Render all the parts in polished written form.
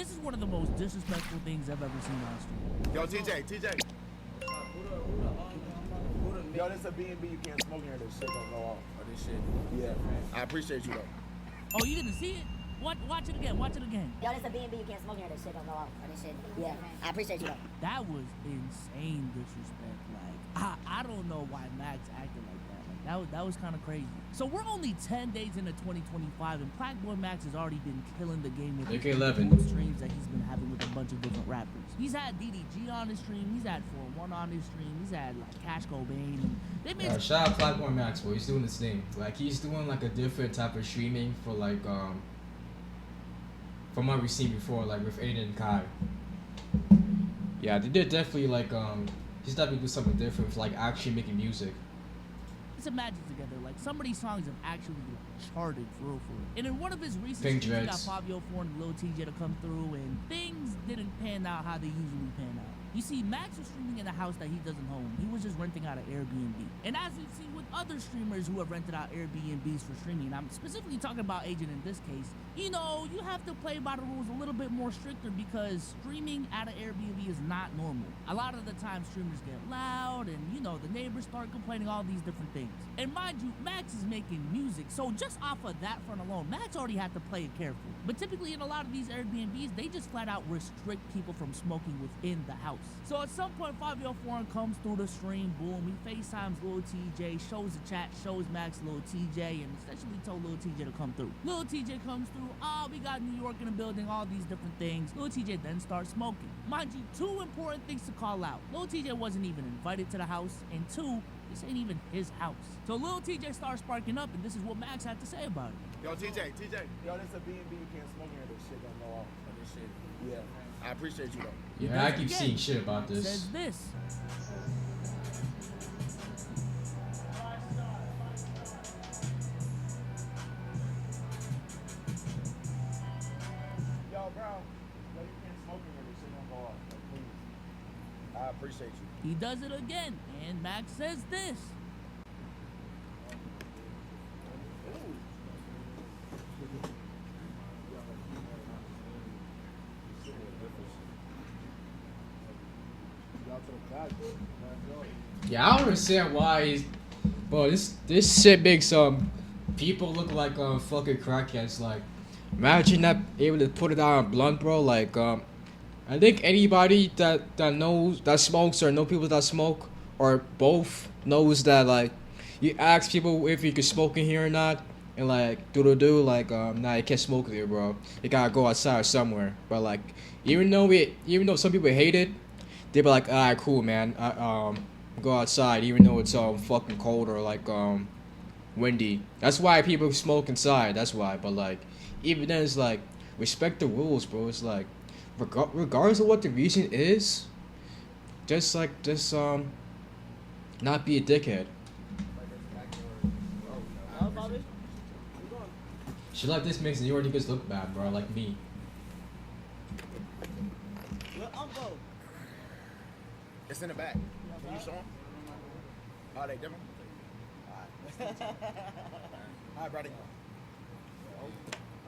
This is one of the most disrespectful things I've ever seen on stream. Yo, TJ. Yo, this a B&B. You can't smoke here. This shit don't go off. Oh, this shit. Yeah. I appreciate you though. Oh, you didn't see it? Watch it again. Watch it again. Yo, this a B&B. You can't smoke here. This shit don't go off. Oh, this shit. Yeah. I appreciate you though. That was insane disrespect. Like, I don't know why Max acted like that. Like, that was kind of crazy. So we're only 10 days into 2025, and Plaqueboymax has already been killing the game with AK 11 streams that he's been having with a bunch of different rappers. He's had DDG on his stream. He's had 4-1 on his stream. He's had like Cash Cobain. And they made shout out Plaqueboymax, boy. He's doing his thing. Like he's doing like a different type of streaming for like from what we've seen before, like with Aiden and Kai. Yeah, they did definitely like he's definitely doing something different with like actually making music. It's a magic together. Like some of these songs have actually like, charted for real. And in one of his recent Pink streams, he got Dreads. Fivio and Lil Tjay to come through, and things didn't pan out how they usually pan out. You see, Max was streaming in a house that he doesn't own. He was just renting out an Airbnb. And as we've seen with other streamers who have rented out Airbnbs for streaming, and I'm specifically talking about Agent in this case, you know, you have to play by the rules a little bit more stricter because streaming at an Airbnb is not normal. A lot of the time streamers get loud and, you know, the neighbors start complaining, all these different things. And mind you, Max is making music, so just off of that front alone, Max already had to play it careful. But typically in a lot of these Airbnbs, they just flat out restrict people from smoking within the house. So at some point, Fivio comes through the stream, boom, he FaceTimes Lil Tjay, shows the chat, shows Max Lil Tjay, and essentially told Lil Tjay to come through. Lil Tjay comes through, we got New York in the building, all these different things. Lil Tjay then starts smoking. Mind you, two important things to call out. Lil Tjay wasn't even invited to the house, and two, this ain't even his house. So Lil Tjay starts sparking up, and this is what Max had to say about it. Yo, TJ. Yo, this a B&B. You can't smoke here. This shit don't go off. Oh, this shit. Yeah. I appreciate you though. Yeah, I keep seeing shit about this. Says this. Yo, bro. Yo, you can't smoke here. This shit don't go off. Like, please. I appreciate you. He does it again, and Max says this. Yeah, I don't understand why he's... Bro, this shit makes people look like fucking crackheads. Like, imagine not able to put it on a blunt, bro. Like, I think anybody that knows, that smokes or know people that smoke, or both, knows that, like, you ask people if you can smoke in here or not, and like, like, nah, you can't smoke here, bro. You gotta go outside somewhere. But like, even though some people hate it, they be like, alright, cool, man. Go outside, even though it's fucking cold or like windy. That's why people smoke inside. That's why. But like, even then, it's like, respect the rules, bro. It's like, regardless of what the reason is, just not be a dickhead. Shit like this makes New York niggas look bad, bro. Like me. It's in the back. Can you show them? Oh, they different? Alright, brother.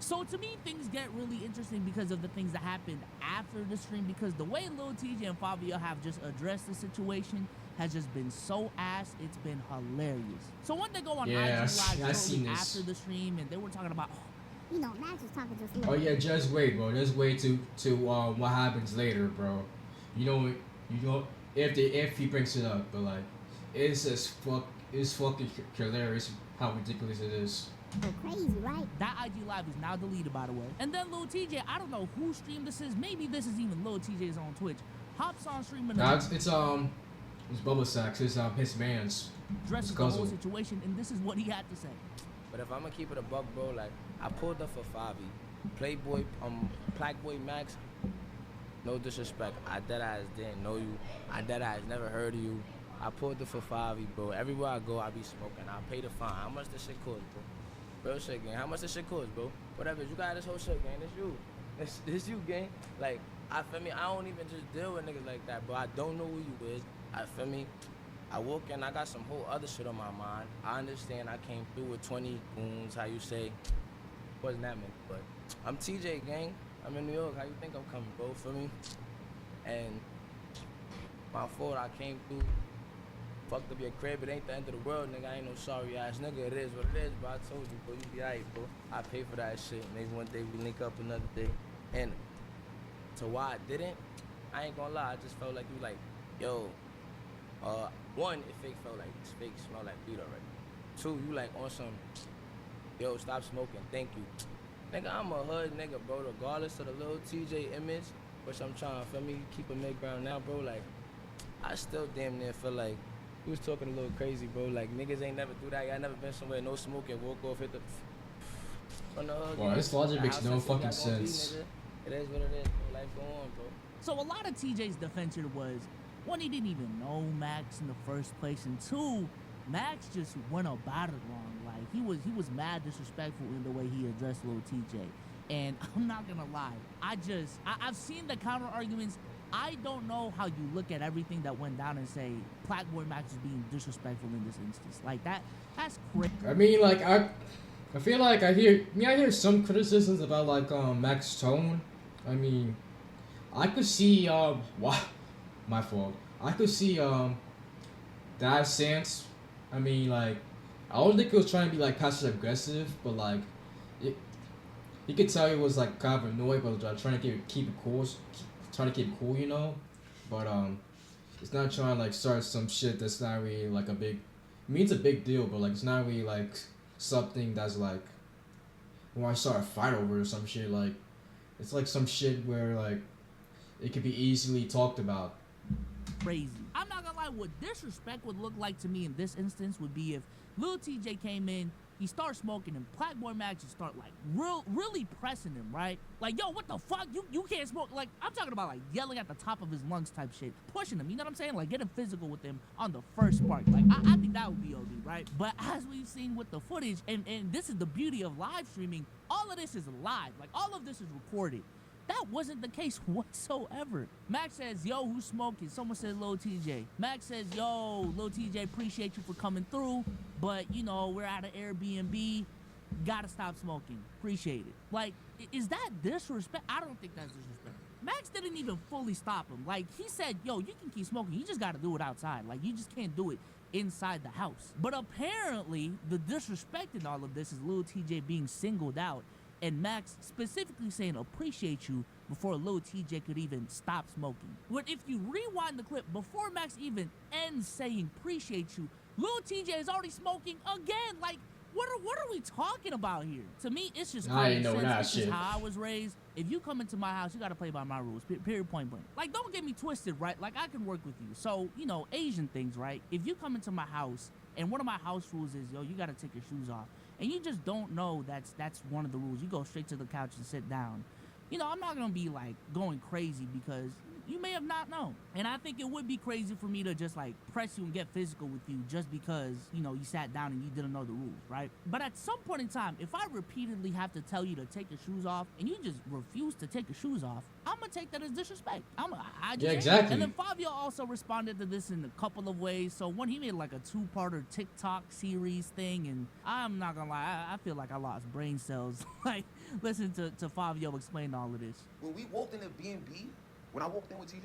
So to me, things get really interesting because of the things that happened after the stream, because the way Lil Tjay and Fivio have just addressed the situation has just been so ass, it's been hilarious. So when they go on IG Live shortly after the stream, and they were talking about, You know, Max was talking to us. Oh yeah, just wait, bro. Just wait to what happens later, bro. You know if he brings it up, but like, it's fucking hilarious how ridiculous it is. So crazy, right? that IG Live is now deleted, by the way. And then Lil Tjay, I don't know who stream this is. Maybe this is even Lil Tjay's on Twitch. Hops on streaming. Nah, it's Bubba Sacks. It's his man's. Dresses the whole situation, and this is what he had to say. But if I'm gonna keep it a buck, bro, like, I pulled up for Favi. Plaqueboymax, no disrespect. I deadass didn't know you. I deadass never heard of you. I pulled up for Favi, bro. Everywhere I go, I be smoking. I pay the fine. How much this shit cost, bro? Real shit, gang. How much this shit cost, bro? Whatever. You got this whole shit, gang. It's you. It's you, gang. Like, I feel me. I don't even just deal with niggas like that, bro. I don't know who you is. I feel me. I woke in, I got some whole other shit on my mind. I understand I came through with 20 goons, how you say. Wasn't that meant, but I'm TJ, gang. I'm in New York. How you think I'm coming, bro? For me, and my fault. I came through, fucked up your crib. It ain't the end of the world, nigga. I ain't no sorry ass nigga. It is what it is, bro. I told you, bro. You be alright, bro. I pay for that shit. Maybe one day we link up another day. And to why I didn't, I ain't gonna lie. I just felt like you like, yo. One, it felt like it's fake. Smell like weed already. Two, you like on some. Yo, stop smoking. Thank you. Nigga, I'm a hood nigga, bro. Regardless of the Lil Tjay image, which I'm trying to, feel me, keep a mid-ground now, bro. Like, I still damn near feel like he was talking a little crazy, bro. Like, niggas ain't never do that. Y'all never been somewhere, no smoking, walk off, hit the from the hood. Well, this logic makes no fucking sense. It is what it is, bro. Life go on, bro. So a lot of TJ's defense here was, one, he didn't even know Max in the first place, and two, Max just went about it wrong. Like, he was mad disrespectful in the way he addressed Lil Tjay. And I'm not gonna lie, I've seen the counter arguments. I don't know how you look at everything that went down and say Plaqueboymax is being disrespectful in this instance. Like, that's crazy. I mean, like, I feel like I hear some criticisms about, like, Max's tone. I mean, I could see, my fault. I could see, that sense. I mean, like, I don't think he was trying to be, like, passive aggressive, but, like, you could tell he was, like, kind of annoyed, but trying to keep it cool, you know? But, it's not trying to, like, start some shit that's not really, like, a big, I mean, it's a big deal, but, like, it's not really, like, something that's, like, when I start a fight over or some shit, like, it's, like, some shit where, like, it could be easily talked about. Crazy. I'm not gonna lie, what disrespect would look like to me in this instance would be if Lil Tjay came in, he starts smoking, and Plaqueboymax just start like really pressing him, right? Like, yo, what the fuck? You can't smoke. Like, I'm talking about like yelling at the top of his lungs type shit, pushing him. You know what I'm saying? Like, getting physical with him on the first spark. Like, I think that would be OD, right? But as we've seen with the footage, and this is the beauty of live streaming, all of this is live. Like, all of this is recorded. That wasn't the case whatsoever. Max says, yo, who's smoking? Someone said Lil Tjay. Max says, yo, Lil Tjay, appreciate you for coming through, but, you know, we're at an Airbnb. Gotta stop smoking. Appreciate it. Like, is that disrespect? I don't think that's disrespect. Max didn't even fully stop him. Like, he said, yo, you can keep smoking. You just gotta do it outside. Like, you just can't do it inside the house. But apparently, the disrespect in all of this is Lil Tjay being singled out, and Max specifically saying appreciate you before Lil Tjay could even stop smoking. But if you rewind the clip, before Max even ends saying appreciate you, Lil Tjay is already smoking again. Like, what are we talking about here? To me, it's just common sense. This is how I was raised. If you come into my house, you gotta play by my rules. Period, point blank. Like, don't get me twisted, right? Like, I can work with you. So, you know, Asian things, right? If you come into my house, and one of my house rules is, yo, you gotta take your shoes off, and you just don't know that's one of the rules. You go straight to the couch and sit down. You know, I'm not gonna be like going crazy because you may have not known. And I think it would be crazy for me to just like press you and get physical with you just because, you know, you sat down and you didn't know the rules, right? But at some point in time, if I repeatedly have to tell you to take your shoes off and you just refuse to take your shoes off, I'm gonna take that as disrespect. Yeah, exactly. And then Fivio also responded to this in a couple of ways. So one, he made like a 2-parter TikTok series thing, and I'm not gonna lie, I feel like I lost brain cells. Like, listen to Fivio explain all of this. When we walked into B&B, when I walked in with TJ,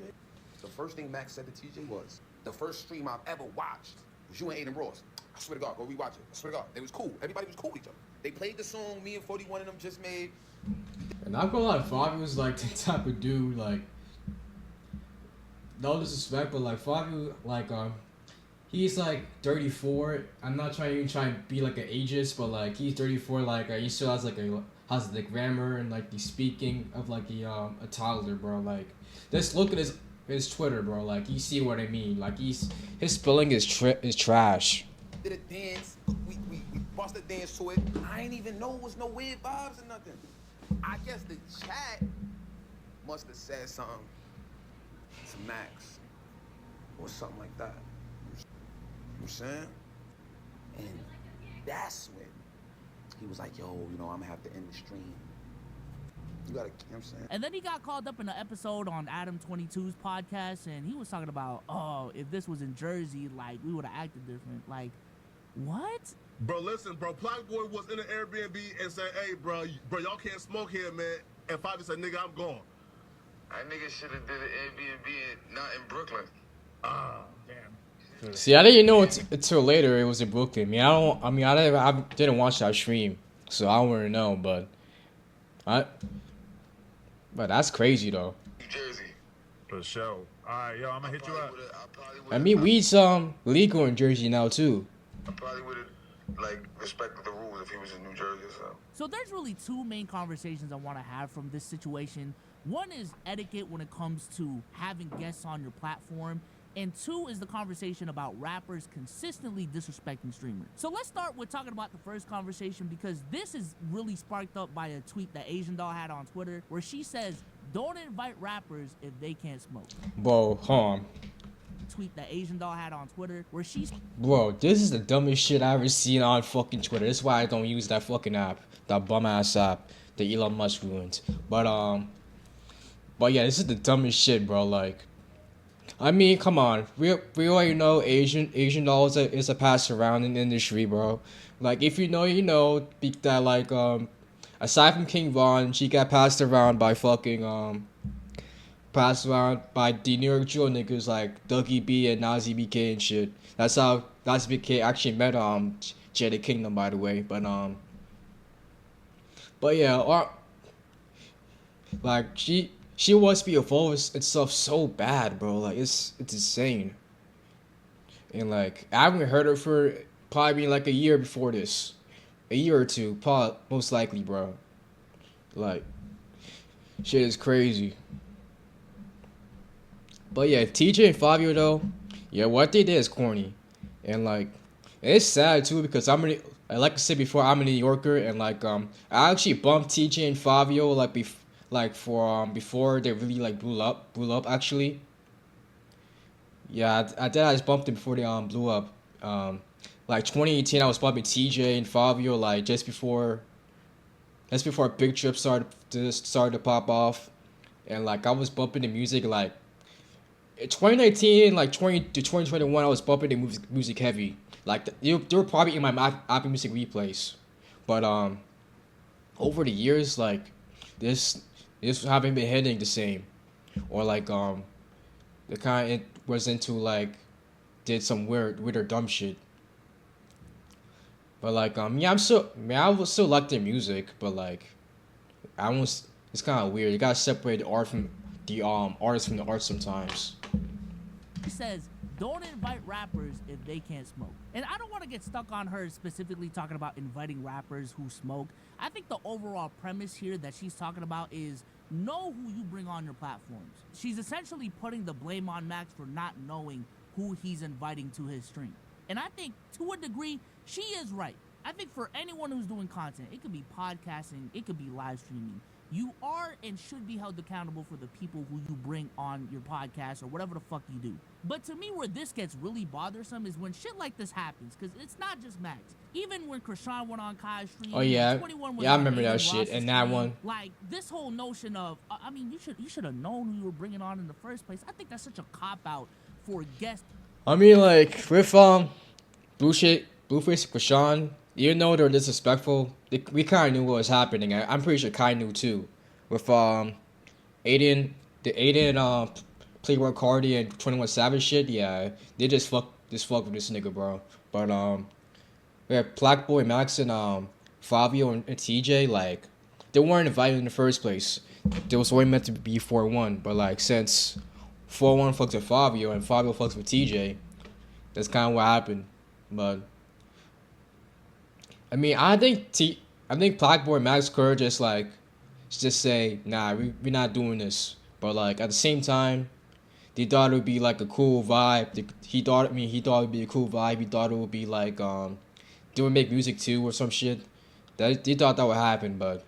the first thing Max said to TJ was, the first stream I've ever watched was you and Aiden Ross. I swear to God, go rewatch it. I swear to God, they was cool. Everybody was cool with each other. They played the song me and 41 of them just made. And not gonna lie, Fivio was like the type of dude, like, no disrespect, but like Fivio, like, he's like 34. I'm not trying to be like an ageist, but like he's 34. Like, he still has the grammar and like the speaking of like a toddler, bro. Like, just look at his Twitter, bro. Like, you see what I mean. Like, his spelling is trash. Did a dance. We bust a dance to it. I ain't even know it was no weird vibes or nothing. I guess the chat must have said something to Max or something like that. You know what I'm saying? And that's when he was like, yo, you know, I'm gonna have to end the stream. You gotta, you know what I'm saying? And then he got called up in an episode on Adam 22's podcast, and he was talking about, oh, if this was in Jersey, like, we would have acted different. Like, what? Bro, listen, bro. Plaqueboy was in an Airbnb and said, hey, bro, y'all can't smoke here, man. And Fivio said, nigga, I'm gone. That nigga should have did an Airbnb not in Brooklyn. Ah, damn. See, I didn't know until later it was in Brooklyn. I didn't watch that stream, so I wouldn't know. But that's crazy though. New Jersey. For sure. All right, yo, I'm gonna hit you up. I mean, weed's legal in Jersey now too. I probably would have like respected the rules if he was in New Jersey or something. So there's really two main conversations I want to have from this situation. One is etiquette when it comes to having guests on your platform. And two is the conversation about rappers consistently disrespecting streamers. So let's start with talking about the first conversation, because this is really sparked up by a tweet that Asian Doll had on Twitter where she says, don't invite rappers if they can't smoke. Bro, hold on. Tweet that Asian Doll had on Twitter where she's... Bro, this is the dumbest shit I ever seen on fucking Twitter. That's why I don't use that fucking app. That bum ass app that Elon Musk ruined. But yeah, this is the dumbest shit, bro. Like, I mean, come on. We already know Asian Doll is a pass around in the industry, bro. Like, if you know, you know. That, like, aside from King Von, she got passed around by fucking, passed around by the New York Drill niggas like Dougie B and Nazi BK and shit. That's how Nazi BK actually met, Jada Kingdom, by the way. But yeah, like, she wants to be involved in stuff so bad, bro. Like, it's insane. And, like, I haven't heard of her probably like a year before this. A year or two, probably, most likely, bro. Like, shit is crazy. But, yeah, TJ and Fivio, though, yeah, what they did is corny. And, like, it's sad, too, because like I said before, I'm a New Yorker. And, like, I actually bumped TJ and Fivio, before they really like blew up actually. Yeah, I just bumped them before they blew up. Like 2018, I was bumping TJ and Fivio like just before Big Trip started to pop off, and like I was bumping the music like in 2019, like 20 to 2021, I was bumping the music heavy. Like they were probably in my Apple Music replays, but over the years like this haven't been hitting the same, or like the kind it was into like did some weird or dumb shit. But like yeah, I would still like their music, but like it's kind of weird. You gotta separate the art from the artist from the art sometimes. He says, don't invite rappers if they can't smoke. And I don't want to get stuck on her specifically talking about inviting rappers who smoke. I think the overall premise here that she's talking about is know who you bring on your platforms. She's essentially putting the blame on Max for not knowing who he's inviting to his stream. And I think to a degree, she is right. I think for anyone who's doing content, it could be podcasting, it could be live streaming, you are and should be held accountable for the people who you bring on your podcast or whatever the fuck you do. But to me, where this gets really bothersome is when shit like this happens, because it's not just Max. Even when Krishan went on Kai's stream, oh yeah, 21 was yeah, I on remember that Aiden shit. Ross's And that stream. one, Like this whole notion of, I mean, you should have known who you were bringing on in the first place. I think that's such a cop out for guests. I mean, like with Blueface Krishan, even though they're disrespectful, we kind of knew what was happening. I'm pretty sure Kai knew too. With Aiden Plaqueboymax Cardi and 21 Savage shit, yeah, they just fuck with this nigga, bro. But we have Plaqueboymax and Fivio and TJ, like they weren't invited in the first place. They was only meant to be 4-1, but like since 4-1 fucks with Fivio and Fivio fucks with TJ, that's kind of what happened. But I mean, I think Plaqueboymax could just say, nah, we're not doing this. But like at the same time, they thought it would be like a cool vibe. He thought it would be a cool vibe. He thought it would be like they would make music too or some shit. They thought that would happen, but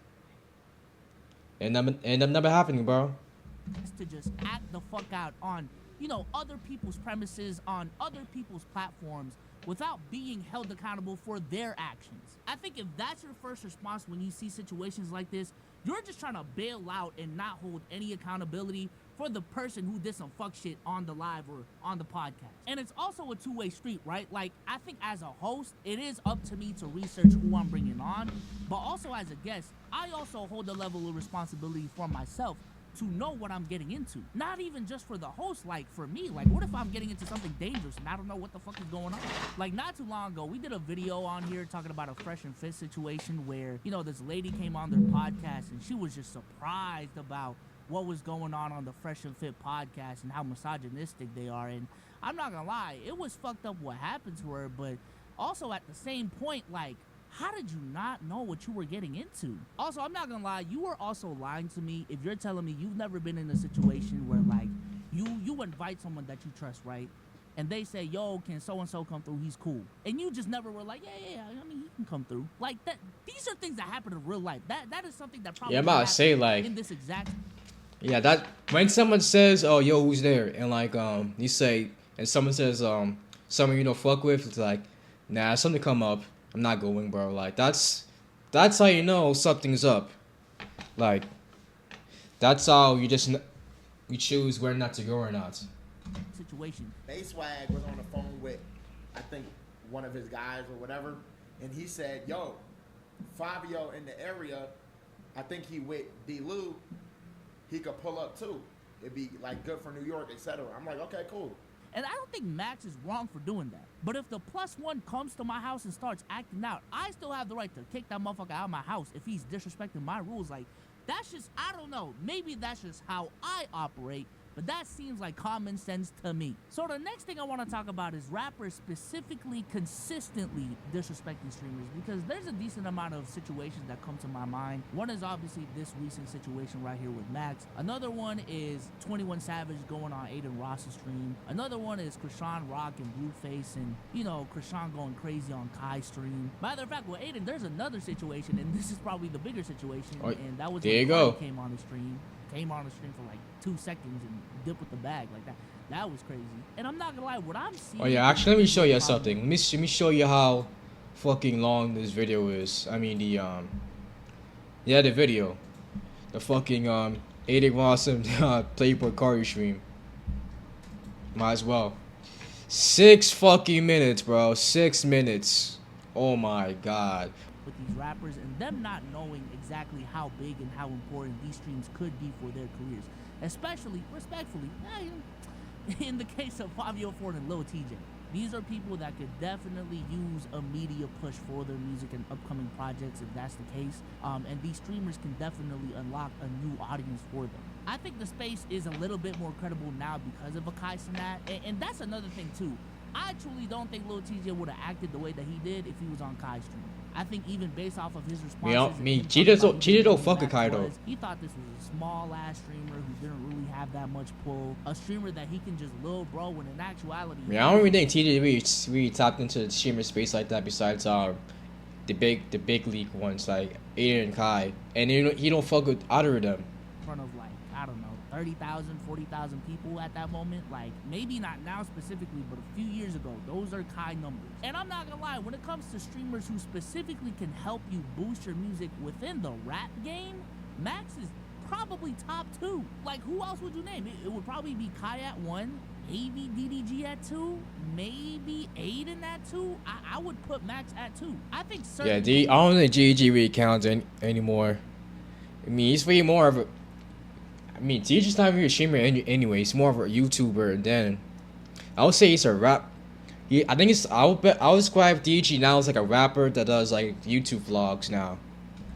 it never happening, bro. To just act the fuck out on, other people's premises, on other people's platforms, without being held accountable for their actions. I think if that's your first response when you see situations like this, You're just trying to bail out and not hold any accountability for the person who did some fuck shit on the live or on the podcast. And it's also a two-way street, right? Like, I think as a host, it is up to me to research who I'm bringing on, but also as a guest, I also hold a level of responsibility for myself to know what I'm getting into. Not even just for the host, like for me, like what if I'm getting into something dangerous and I don't know what the fuck is going on? Like not too long ago, we did a video on here talking about a Fresh and Fit situation where, you know, this lady came on their podcast and she was just surprised about what was going on the Fresh and Fit podcast and how misogynistic they are. And I'm not gonna lie, it was fucked up what happened to her, but also at the same point, like, how did you not know what you were getting into? Also, I'm not gonna lie, you are also lying to me if you're telling me you've never been in a situation where like you invite someone that you trust, right? And they say, yo, can so-and-so come through? He's cool. And you just never were like, yeah, I mean, he can come through. Like that, these are things that happen in real life. That is something that probably I'm about to say, like, in this exact. Yeah, that when someone says, "Oh, yo, who's there?" and like you say, and someone says someone you don't fuck with, it's like, nah, something come up, I'm not going, bro. Like that's how you know something's up. Like that's how you choose where not to go or not. Situation. Swag was on the phone with, I think, one of his guys or whatever, and he said, "Yo, Fivio in the area, I think he with D-Lou. He could pull up too. It'd be like good for New York, etc." I'm like, okay, cool. And I don't think Max is wrong for doing that. But if the +1 comes to my house and starts acting out, I still have the right to kick that motherfucker out of my house if he's disrespecting my rules. Like, that's just, I don't know. Maybe that's just how I operate. But that seems like common sense to me. So the next thing I want to talk about is rappers specifically consistently disrespecting streamers, because there's a decent amount of situations that come to my mind. One is obviously this recent situation right here with Max. Another one is 21 Savage going on Aiden Ross's stream. Another one is Krishan Rock and Blueface and, you know, Krishan going crazy on Kai's stream. Matter of fact, with Aiden, there's another situation, and this is probably the bigger situation, and that was when Cardi came on the stream for like 2 seconds and dip with the bag like that. That was crazy. And I'm not gonna lie, what I'm seeing. Oh yeah, actually, let me show you something. Let me show you how fucking long this video is. I mean the video, the fucking Aiden Ross and Playboy Cardi stream. Might as well. 6 fucking minutes, bro. 6 minutes. Oh my god. With these rappers and them not knowing exactly how big and how important these streams could be for their careers, especially, respectfully, in the case of Fivio Ford and Lil Tjay. These are people that could definitely use a media push for their music and upcoming projects if that's the case, and these streamers can definitely unlock a new audience for them. I think the space is a little bit more credible now because of Akai Cenat, and that's another thing too. I truly don't think Lil Tjay would have acted the way that he did if he was on Kai's stream. I think even based off of his responses, Tjay don't fuck with Kai though. He thought this was a small ass streamer who didn't really have that much pull. A streamer that he can just lil bro when in actuality. Yeah, I don't really think Tjay really tapped into the streamer space like that. Besides the big league ones like Aiden and Kai, and he don't fuck with either of them. In front of like, I don't know, 30,000, 40,000 people at that moment. Like, maybe not now specifically, but a few years ago, those are Kai numbers. And I'm not gonna lie, when it comes to streamers who specifically can help you boost your music within the rap game, Max is probably top 2. Like, who else would you name? It would probably be Kai at 1, maybe DDG at 2, maybe Aiden at 2. I would put Max at 2. I think certainly. Yeah, I don't think GG really counts anymore. I mean, he's way more of a. I mean, DJ's not really a streamer anyway. He's more of a YouTuber than. I would say he's a rap. I think it's. I would describe DG now as like a rapper that does like YouTube vlogs now.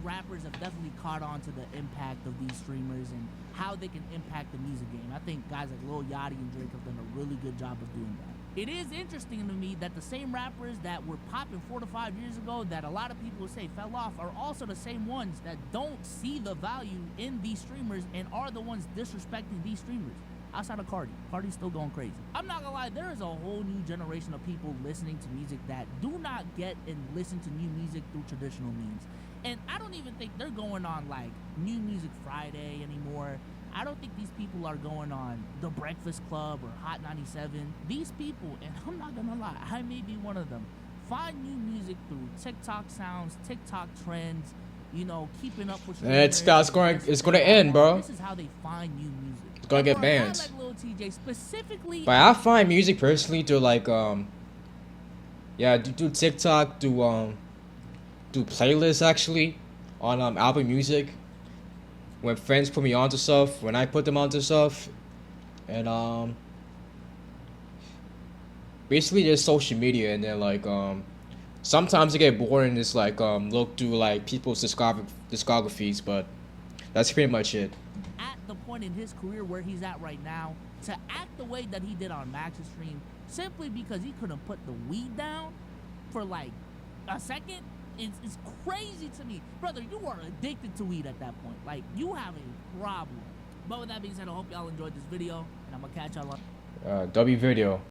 Rappers have definitely caught on to the impact of these streamers and how they can impact the music game. I think guys like Lil Yachty and Drake have done a really good job of doing that. It is interesting to me that the same rappers that were popping 4 to 5 years ago that a lot of people say fell off are also the same ones that don't see the value in these streamers and are the ones disrespecting these streamers. Outside of Cardi. Cardi's still going crazy. I'm not gonna lie, there is a whole new generation of people listening to music that do not get and listen to new music through traditional means. And I don't even think they're going on like New Music Friday anymore. I don't think these people are going on The Breakfast Club or Hot 97. These people, and I'm not gonna lie, I may be one of them, find new music through TikTok sounds, TikTok trends, you know, keeping up with. It's gonna end, bro. This is how they find new music. It's gonna get For a guy banned. like Lil Tjay specifically. But I find music personally to like yeah, do TikTok, do playlists actually on Apple Music. When friends put me onto stuff, when I put them onto stuff, and basically there's social media, and then like sometimes I get bored and just like look through like people's discographies, but that's pretty much it. At the point in his career where he's at right now, to act the way that he did on Max's stream, simply because he couldn't put the weed down for like a second, it's crazy to me. Brother, you are addicted to weed at that point. Like, you have a problem. But with that being said, I hope y'all enjoyed this video, and I'm gonna catch y'all on W video.